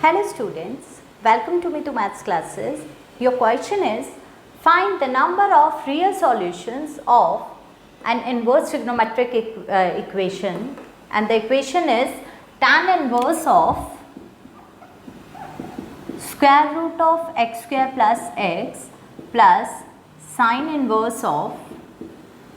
Hello students, welcome to Meetu maths classes. Your question is, find the number of real solutions of an inverse trigonometric equation, and the equation is tan inverse of square root of x square plus x plus sine inverse of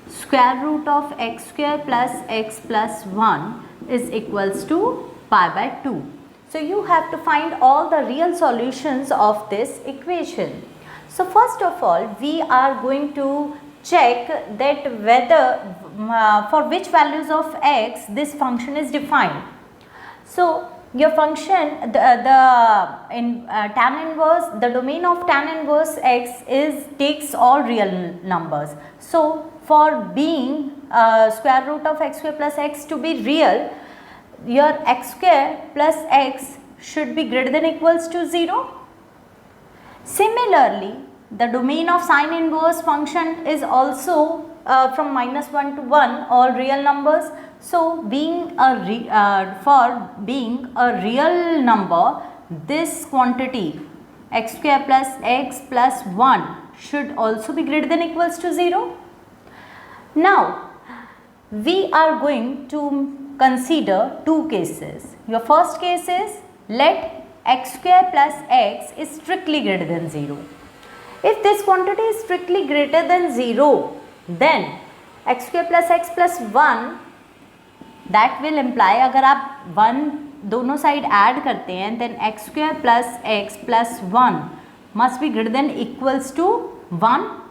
square root of x square plus x plus 1 is equals to pi by 2. So you have to find all the real solutions of this equation. So first of all, we are going to check that whether for which values of x this function is defined. So your function, tan inverse, the domain of tan inverse x takes all real numbers. So for being square root of x square plus x to be real, your x square plus x should be greater than equals to 0. Similarly, the domain of sine inverse function is also from -1 to 1, all real numbers. So for being a real number, this quantity x square plus x plus 1 should also be greater than equals to 0. Now, we are going to consider two cases. Your first case is, let x square plus x is strictly greater than 0. If this quantity is strictly greater than 0, then x square plus x plus 1, that will imply, अगर आप 1 दोनों side add करते हैं, then x square plus x plus 1 must be greater than equals to 1.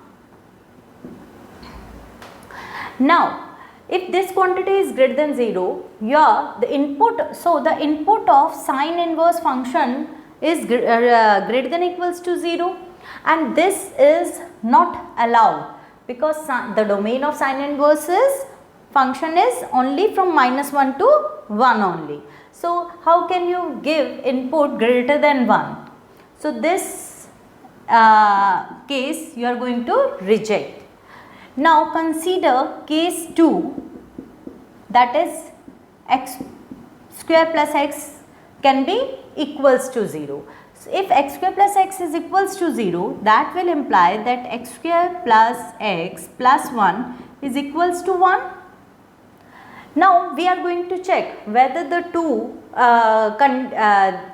Now, if this quantity is greater than 0, the input of sine inverse function is greater than equals to 0, and this is not allowed because the domain of sine inverse function is only from -1 to 1 only. So how can you give input greater than 1? So this case you are going to reject. Now consider case 2, that is x square plus x can be equals to 0. So if x square plus x is equals to 0, that will imply that x square plus x plus 1 is equals to 1. Now we are going to check whether the two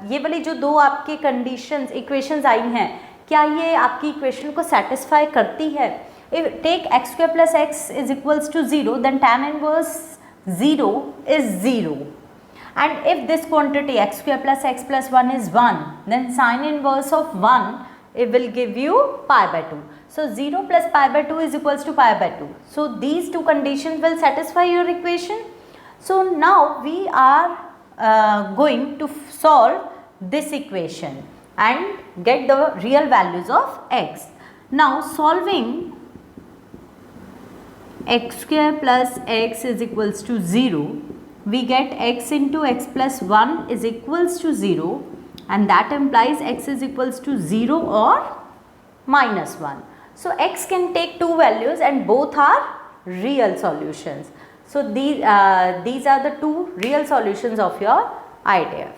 ये वाली जो दो आपके conditions equations आई हैं, क्या ये आपकी equation को satisfy करती है? If take x square plus x is equals to 0, then tan inverse 0 is 0. And if this quantity x square plus x plus 1 is 1, then sine inverse of 1, it will give you pi by 2. So 0 plus pi by 2 is equals to pi by 2. So these two conditions will satisfy your equation. So now we are going to solve this equation and get the real values of x. Now solving x square plus x is equals to 0, we get x into x plus 1 is equals to 0, and that implies x is equals to 0 or -1. So x can take two values and both are real solutions. So these are the two real solutions of your IDF.